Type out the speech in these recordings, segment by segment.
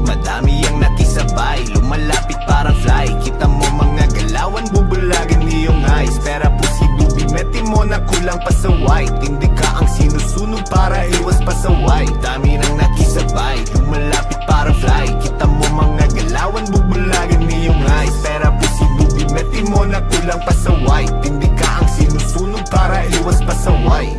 Madami ang nakisabay, lumalapit parang fly. Kita mo mga galawan, bubulagan iyong eyes. Pera posible, bimeti mo na kulang pa sa white. Hindi ka ang sinusunog para iwas pa sa white. Dami nang nakisabay, lumalapit parang fly. Kita mo mga galawan, bubulagan iyong eyes. Pera posible, bimeti mo na kulang pa sa white. Hindi ka ang sinusunog para iwas pa sa white.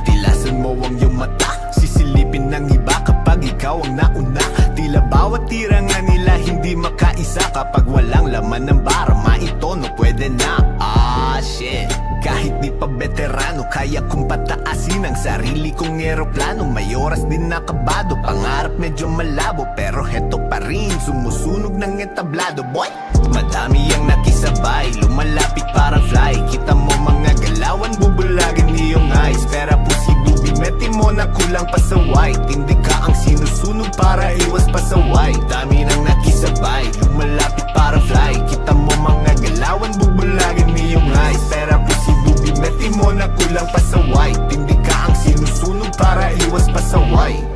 Tilasan mo ang iyong mata, sisilipin ng iba kapag ikaw ang nauna. Tila bawat tira nga nila hindi makaisa. Kapag walang laman ng bara, maitono pwede na. Ah shit, Kahit di pa veterano, kaya kong pataasin ang sarili kong eroplano. May oras din nakabado, pangarap medyo malabo, pero heto pa rin, sumusunog ng entablado. Boy! Madami ang nakisabay, lumalapit parang fly. Kita mo mga galawan, bubulagin iyong eyes. Pera posible, bimeti mo na kulang pa sa white. Hindi ka ang sinusunog para iwas pa sa white. Dami nang nakisabay, lumalapit parang fly. Kita mo mga galawan, bubulagin iyong eyes. Pera posible, bimeti mo na kulang pa sa white. Hindi ka ang sinusunog para iwas pa sa white.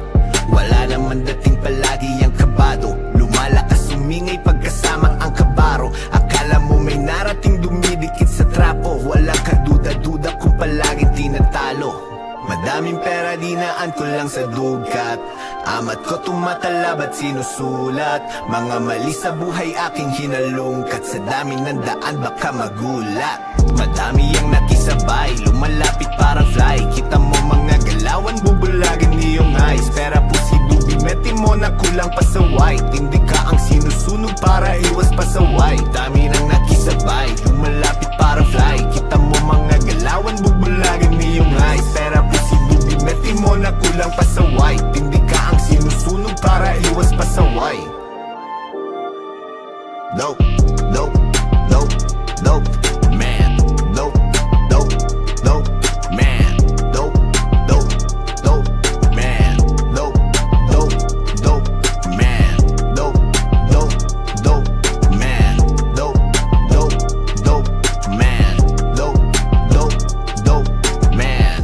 Wala naman dating palagi ang kabado, lumalakas sumingay pagkasama ang kabaro. Akala mo may narating dumidikit sa trapo, wala kang duda-duda kung palaging tinatalo. Madaming pera dinaan ko lang sa dugat, amat ko tumatalab at sinusulat. Mga mali sa buhay aking hinalungkat, sa dami ng daan baka magulat. Madami ang nakisabay, lumalapit parang fly. Kita mo mga galawan, bubulagin iyong eyes. Pera posible, bimeti mo na kulang pa sa white. Hindi ka ang sinusunog para iwas pa sa white. Dami nang nakisabay, lumalapit parang fly. Kita mo mga galawan, bubulagin iyong eyes. Pera posible, bimeti mo na kulang pa sa white. Hindi ka ang sinusunog para iwas pa sa white. Dope, dope, dope, dope, man. Dope, dope, dope, man. Dope, dope, dope, man. Dope, dope, dope, man. Dope, dope, dope, man. Dope, dope, dope, man. Dope, dope, dope, man.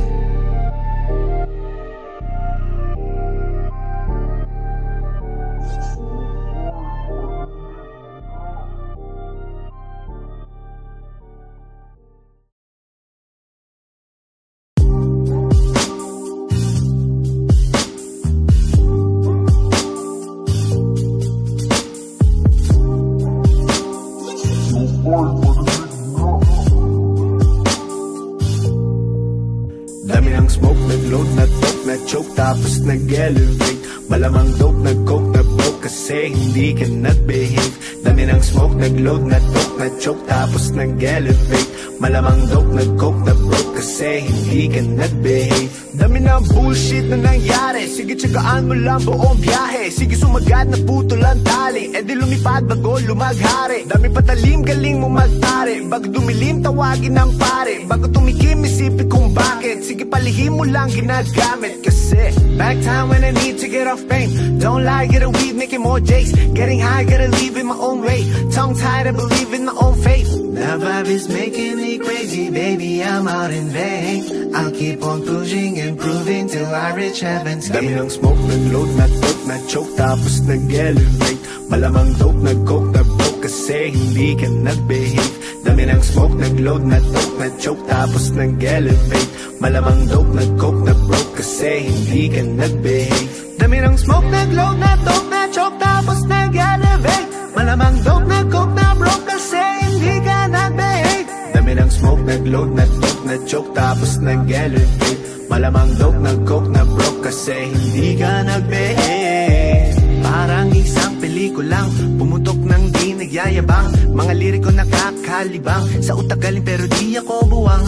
Dami ng smoke, nag-load, nag-talk, nag-choke, tapos nag-elevate. Malamang dope, nag-coke, na-broke kasi hindi ka nag-behave. Dami ng smoke, nag-load, nag-talk, nag-choke, tapos nag-elevate. Malamang dope, nag-coke, na-broke kasi hindi ka nag-behave. Dami ng bullshit na nangyari, sige tsagaan mo lang buong biyahe. Sige sumagad na putol ang tali, edi lumipad bago lumaghari. Dami patalim, galing mo magtari, bago dumilim tawagin ng pare. Bago tumikim isipin kung bakit, sige palihim mo lang ginagamit. Kasi back time when I need to get off fame. Don't lie, get a weed, making more jakes. Getting high, gotta leave in my own way. Tongue tied, I believe in my own faith. The vibe is making me crazy, baby, I'm out in vain. I'll keep on pushing and proving till I reach heaven's gate. Dami ng smoke, nag-load, nag-talk, nag-choke, tapos nag-elevate. Malamang dope, nag-coke, na-broke kasi hindi ka nag-behave. Dami ng smoke, nag-load, nag-talk, nag-choke, tapos nag-elevate. Malamang dope, nag-coke, na-broke kasi hindi ka nag-behave. Dami ng smoke, nag-load, nag-talk, nag-choke, tapos nag-elevate. Malamang dope, nag-coke, na-broke kasi hindi ka nag-behave. Dami ng smoke, nag-load, nag-talk, nag-choke, tapos nag-elevate. Malamang dope, nag-coke, na-broke kasi hindi ka nag-behave. Parang isang pelikulang pumutok ng di nagyayabang. Mga liriko nakakalibang, sa utak galing pero di ako buwang.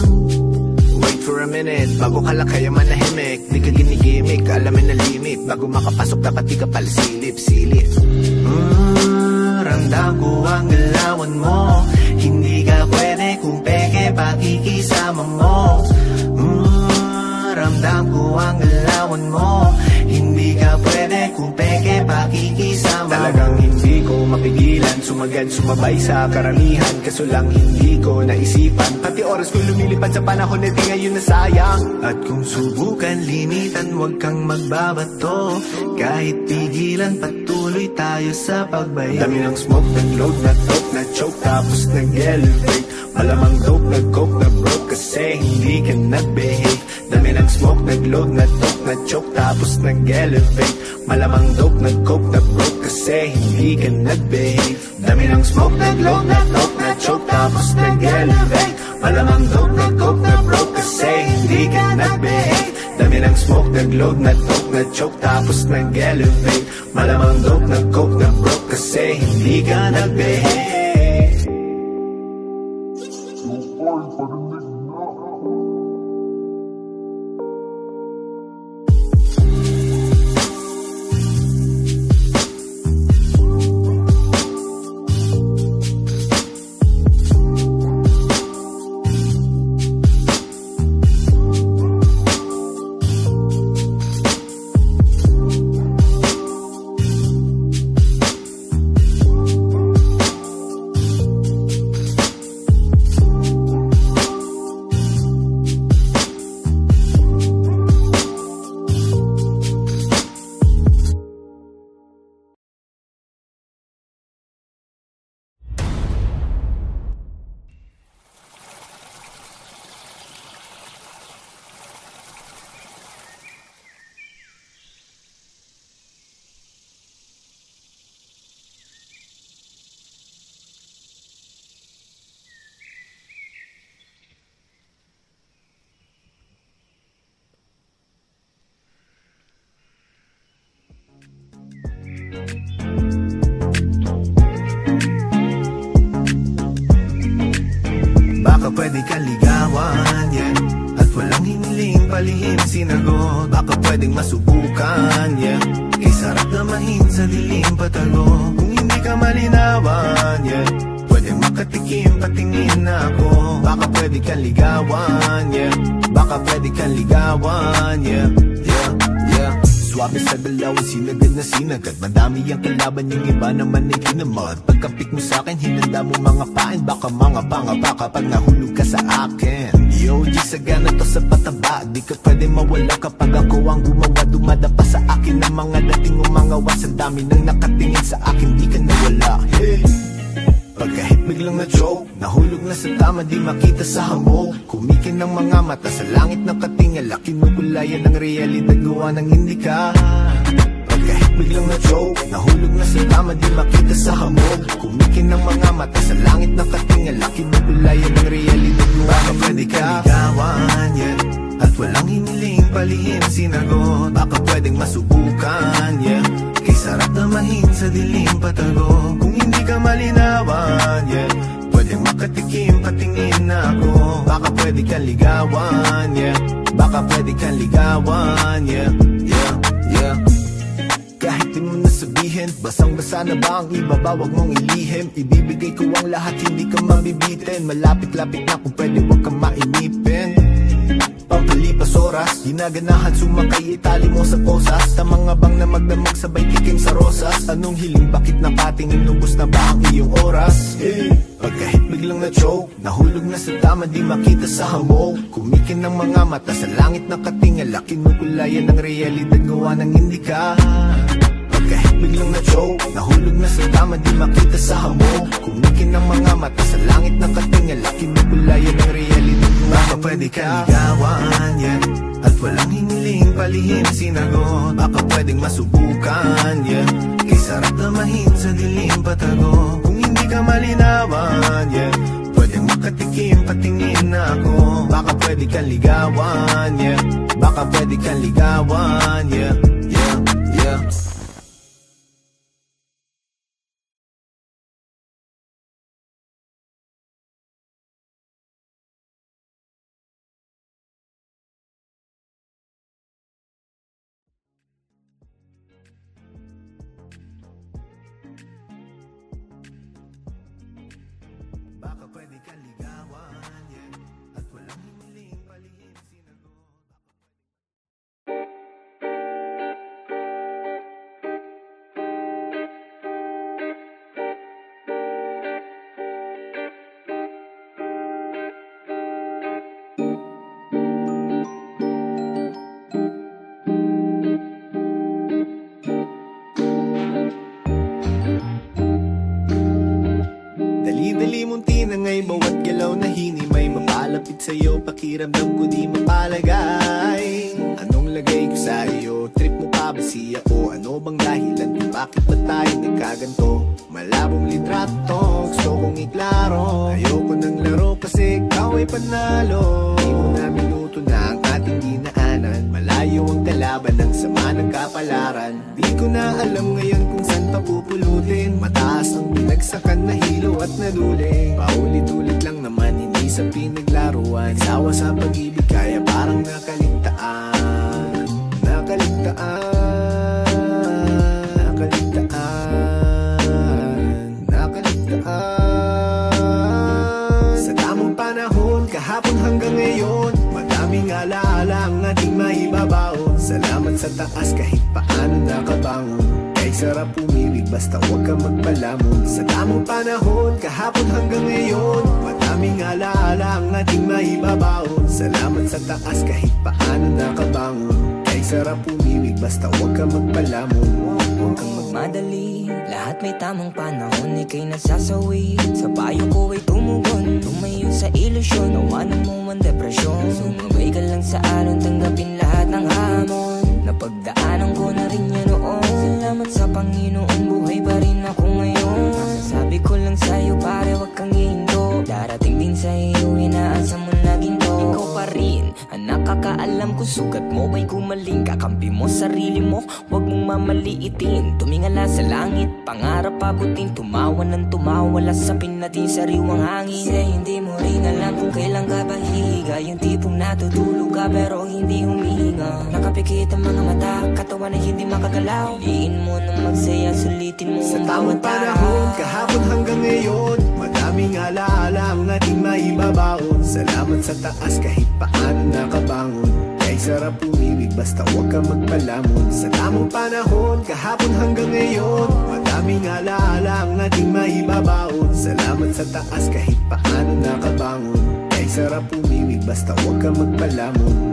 Wait for a minute, bago ka lang kaya manahimik. Di ka ginigimik, alamin na limit. Bago makapasok dapat di ka pala silip-silip. Ramdam ko ang galawan mo, hindi ka pwede kung peke pakikisama mo. Ramdam ko ang galawan mo, hindi ka pwede kung peke pakikisama. Talagang hindi ko mapigilan, sumagad sumabay sa karamihan. Kaso lang hindi ko naisipan, pati oras ko lumilipad sa panahon na di ngayon nasayang. At kung subukan limitan, huwag kang magbabato. Kahit pigilan, patuloy tayo sa pagbayo. Dami ng smoke, nag-load, nag-talk, nag-choke, tapos nag-elevate. Malamang dope, nag-coke, na-broke kasi hindi ka nag-behave. Dami ng smoke, nag-load, nag-talk, nag-choke, tapos nag-elevate. Malamang dope, nag-coke, na-broke kasi hindi ka nag-behave. Dami ng smoke, nag-load, nag-talk, nag-choke, tapos nag-elevate. Malamang dope, nag-coke, na-broke kasi hindi ka nag-behave. Dami ng smoke, nag-load, nag-talk, nag-choke, tapos nag-elevate. Malamang dope, nag-coke, na-broke kasi hindi ka nag-behave. Parinig na. Baka pwede kang ligawan, yeah. At walang hiniling palihim sinagot. Baka pwedeng masubukan, yeah. Kay sarap damahin sa dilim patago. Kung hindi ka malinawan, yeah. Pwedeng makatikim, patingin na ako. Baka pwede kang ligawan, yeah. Baka pwede kang ligawan, yeah. Yeah, yeah. Swabe sa galaw, sinagad na sinagad. Madami ang kalaban, yung iba naman ay ginamad. Pagkapik mo sa'kin, hinanda mo mga pain. Baka mga pangaba kapag nahulog ka sa akin. Yo, G, sagana to sa pataba. Di ka pwede mawala kapag ako ang gumawa. Dumadapa sa akin ang mga dating umangawa. Sa dami nang nakatingin sa akin, di ka nawala. Hey! Pagkahit biglang na-choke, nahulog na sa tama, di makita sa hamog. Kumikin ng mga mata sa langit ng katingala. Kinugulayan ng realidad, gawa ng hindi ka. Pagkahit biglang na-choke, nahulog na sa tama, di makita sa hamog. Kumikin ng mga mata sa langit ng katingala. Kinugulayan ng realidad, gawa ng pwede ka ligawan, yeah. At walang hiniling palihim sinagot. Baka pwedeng masubukan, yeah. Kay sarap damahin sa dilim patago. Kung hindi ka malinawan, yeah. Pwedeng makatikim, patingin na ako. Baka pwede kang ligawan, yeah. Baka pwede kang ligawan, yeah. Yeah, yeah. Kahit di mo nasabihin, basang-basa na ba ang ibaba, wag mong ilihim. Ibibigay ko ang lahat, hindi ka mabibitin. Malapit-lapit na kung pwede, wag kang mainipin. Pampalipas oras, ginaganahan sumakay, itali mo sa posas. Tamang abang na magdamag, sabay tikim sa rosas. Anong hiling, bakit nakatingin, nubos na ba ang iyong oras? Hey! Pagkahit biglang na-choke, nahulog na sa tama, di makita sa hamog. Kumikin ng mga mata sa langit na katingala. Kinugulayan ng realidad, gawa ng hindi ka. Pagkahit biglang na-choke, nahulog na sa tama, di makita sa hamog. Kumikin ng mga mata sa langit na katingala. Kinugulayan ng realidad, baka pwede kang ligawan, yeah. At walang hiniling palihim sinagot. Baka pwedeng masubukan, yeah. Kay sarap damahin sa dilim patago. Kung hindi ka malinawan, yeah. Pwedeng makatikim, patingin na ako. Baka pwede kang ligawan, yeah. Baka pwede kang ligawan, yeah. Yeah, yeah. Baka pwede kang ligawan, yeah. At walang hiniling palihim sinagot. Dali-dali munti na ngay bawat galaw na hini. May mapalapit sa'yo, pakiramdam ko di mapalagay. Anong lagay ko sa iyo? Trip mo pa ba siya o ano bang dahilan kung bakit ba tayo nagkaganto? Malabong litrato, gusto kong iklaro. Ayoko ng laro kasi ikaw ay panalo. Di mo na minuto na ang ating dinaanan. Malayo ang kalaban ng sama ng kapalaran. Di ko na alam ngayon kung saan pa pupulutin. Mataas ang binagsakan na hilo at naduling. Paulit-ulit lang naman, hindi sa pinaglaruan. Nagsawa sa pag-ibig kaya parang nakaligtaan. Nakaligtaan. Nakaligtaan. Nakaligtaan. Sa tamang panahon, kahapon hanggang ngayon, madaming alaala ang ating maibabaon. Salamat sa taas kahit paano nakabangon. Kay sarap pumili basta huwag kang magpalamon. Sa tamang panahon, kahapon hanggang ngayon, madaming alaala ang ating maibabaon. Salamat sa taas kahit paano nakabangon. Kay sarap pumili basta huwag kang magpalamon. Huwag kang magmadali, lahat may tamang panahon. Ika'y nasasawi, sa payo ko ay tumugon. Tumayo sa ilusyon, nawanan mo ang depresyon. Sumabay ka lang sa alon, tanggapin lahat ng hamon. Napagdaanan ko na rin yan noon. Salamat sa Panginoon, buhay pa rin ako ngayon. Masasabi ko lang sa'yo pare, huwag kang hihinto. Darating din sa iyo, inaasa mo na ginto. Ikaw pa rin ang nakakaalam alam kung sugat mo ay gumaling. Kakampi mo sarili mo, huwag mong mamaliitin. Tumingala sa langit, pangarap abutin. Tumawa ng tumawa, lasapin natin sariwang hangin. Kasi hindi mo rin alam kung kailan ka ba hihiga. Yung tipong natutulog ka pero hindi humihinga. Nakapikit ang mga mata, katawan ay hindi makagalaw. Piliin mo na magsaya, sulitin mo sa tamang panahon, kahapon hanggang ngayon. Madaming alaala ang ating maibabaon. Salamat sa taas kahit paano nakabangon. Kay sarap umibig basta huwag ka magpalamon. Sa tamang panahon, kahapon hanggang ngayon. Madaming alaala ang ating maibabaon. Salamat sa taas kahit paano nakabangon. Kay sarap umibig basta huwag ka magpalamon.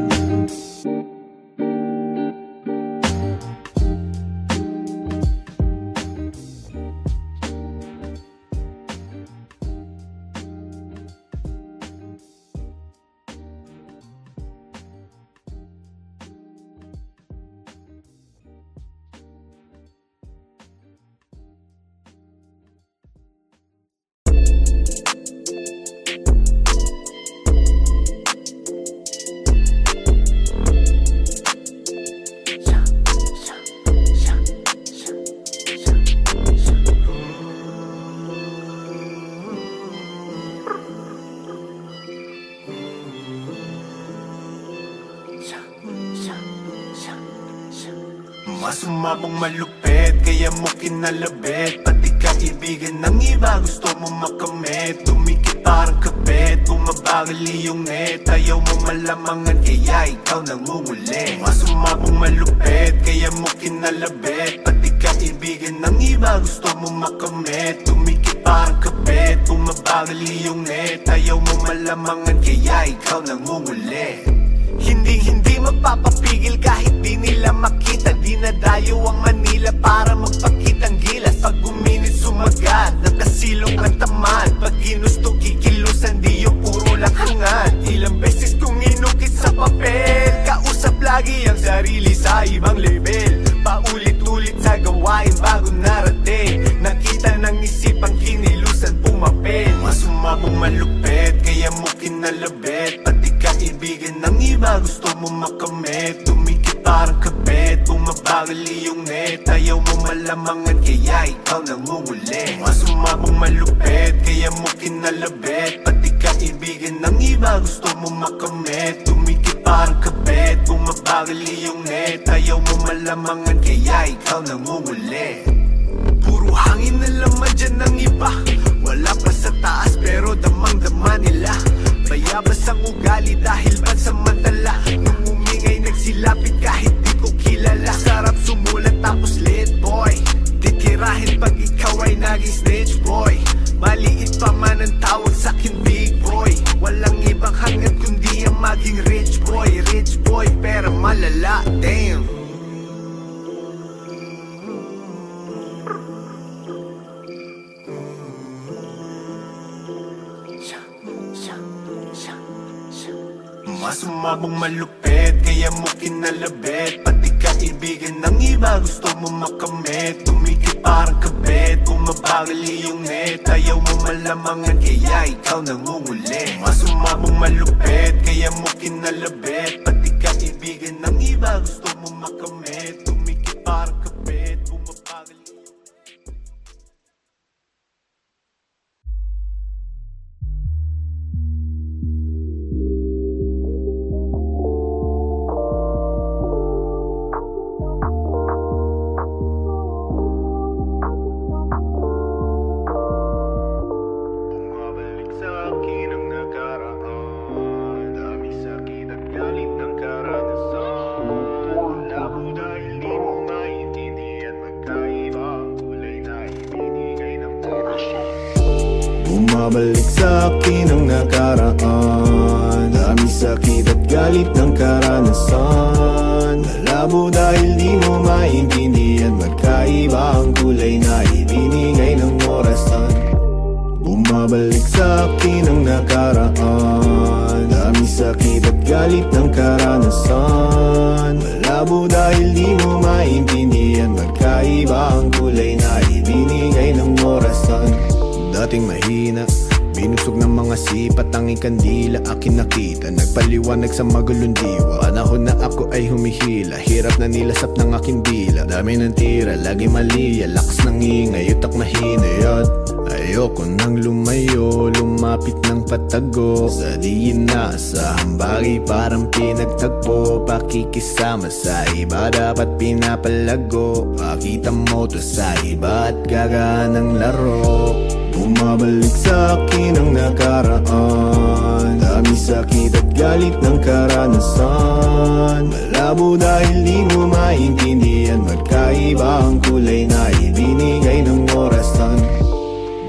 Masumabong malupit, kaya mo kinalabit. Pati kaibigan ng iba, gusto mo makamit. Tumikit parang kapit, bumabagal iyong net. Ayaw mo malamangan, kaya ikaw nangunguli. Masumabong malupit, kaya mo kinalabit. Pati kaibigan ng iba, gusto mo makamit. Tumikit parang kapit, bumabagal iyong net. Ayaw mo malamangan, kaya ikaw nangunguli. Hindi mapapapigil kahit di nila makita. Dinadayo ang Manila para magpakitang gilas. Pag uminit sumagat, nakasilong ang tamad. Pag ginusto kikilusan, di yung puro lang hangad. Ilang beses kong inukit sa papel, kausap lagi ang sarili sa ibang level. Paulit-ulit sa gawain bago narating. Nakita ng isipang kinilusan pumapel. Masumabong malupit, kaya mo kinalabit. Pati kaibigan ng iba, gusto mo makamit. Tumikit parang kabit, bumabagal iyong net. Ayaw mo malamangan, kaya ikaw nangunguli. Masumabong malupit, kaya mo kinalabit. Pati kaibigan ng iba, gusto mo makamit. Tumikit parang kabit, bumabagal iyong net. Ayaw mo malamangan, kaya ikaw nangunguli. Puro hangin na laman dyan ng iba. Wala pa sa taas pero damang-dama nila. Bayabas ang ugali dahil pansamantala. Nung umingay nagsilapit kahit di ko kilala. Sarap sumulat tapos lit boy. Titirahin pag ikaw ay naging snitch boy. Maliit pa man ang tawag sa'kin big boy. Walang ibang hangad kundi ang maging rich boy. Rich boy pero malala, damn. Masumabong malupit, kaya mo kinalabit. Pati kaibigan ng iba, gusto mo makamit. Tumikit parang kabit, bumabagal iyong net. Ayaw mo malamangan, kaya ikaw nangunguli. Masumabong malupit, kaya mo kinalabit. Pati kaibigan ng iba, gusto mo makamit. Tumikit parang kabit, bumabagal iyong net. Bumabalik sa akin ang nakaraan. Dami sakit at galit ng karanasan. Malabo dahil di mo maintindihan. Magkaiba ang kulay na ibinigay ng orasan. Bumabalik sa akin ang nakaraan. Dami sakit at galit ng karanasan. Malabo dahil di mo maintindihan. Magkaiba ang kulay na ibinigay ng orasan. Dating mahina, Binusog ng mga sipat, tanging kandila akin nakita, nagpaliwanag sa magulong diwa. Panahon na ako ay humihila, hirap na nilasap ng aking dila. Dami ng tira, lagi mali, lakas ng ingay, utak na hinayat. Ayoko nang lumayo, lumapit ng patago. Sa diin na sa hambagi, parang pinagtagpo. Pakikisama sa iba, dapat pinapalago. Pakita mo to sa iba at gagaan ng laro. Bumabalik sa akin ang nakaraan, dami sakit at galit ng karanasan. Malabo dahil di mo maintindihan, magkaiba ang kulay na ibinigay ng orasan.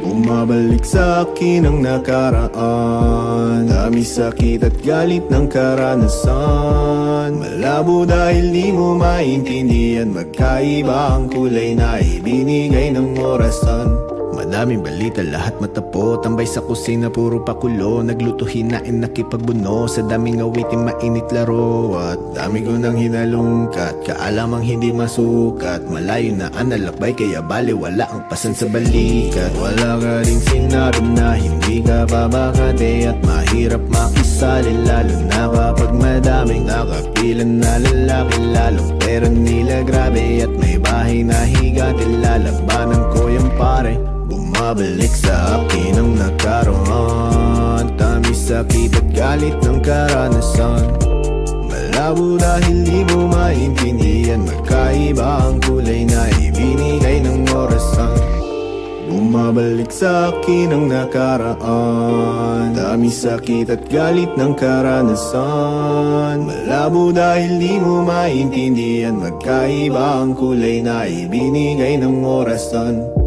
Bumabalik sa akin ang nakaraan, dami sakit at galit ng karanasan. Malabo dahil di mo maintindihan, magkaiba ang kulay na ibinigay ng orasan. Madaming balita, lahat matapo, tambay sa kusina, puro pakulo. Nagluto, hinain, nakipagbuno, sa daming awitin, mainit laro. At dami ko nang hinalungkat, kaalamang hindi masukat. Malayo na ang nalakbay, kaya bali wala ang pasan sa balikat. Wala ka rin sinabi na hindi ka babakate, at mahirap makisali, lalo na kapag madaming nakapilan na lalaki. Lalong pera nila grabe, at may bahay na higante, lalabanan ko yung pare. Bumabalik sa akin ang nagkaroon, dami sakit at galit ng karanasan. Malabo dahil di mo maintindihan, magkaiba ang kulay na ibinigay ng orasan. Bumabalik sa akin ang nakaraan, dami sakit at galit ng karanasan. Malabo dahil di mo maintindihan, magkaiba ang kulay na ibinigay ng orasan.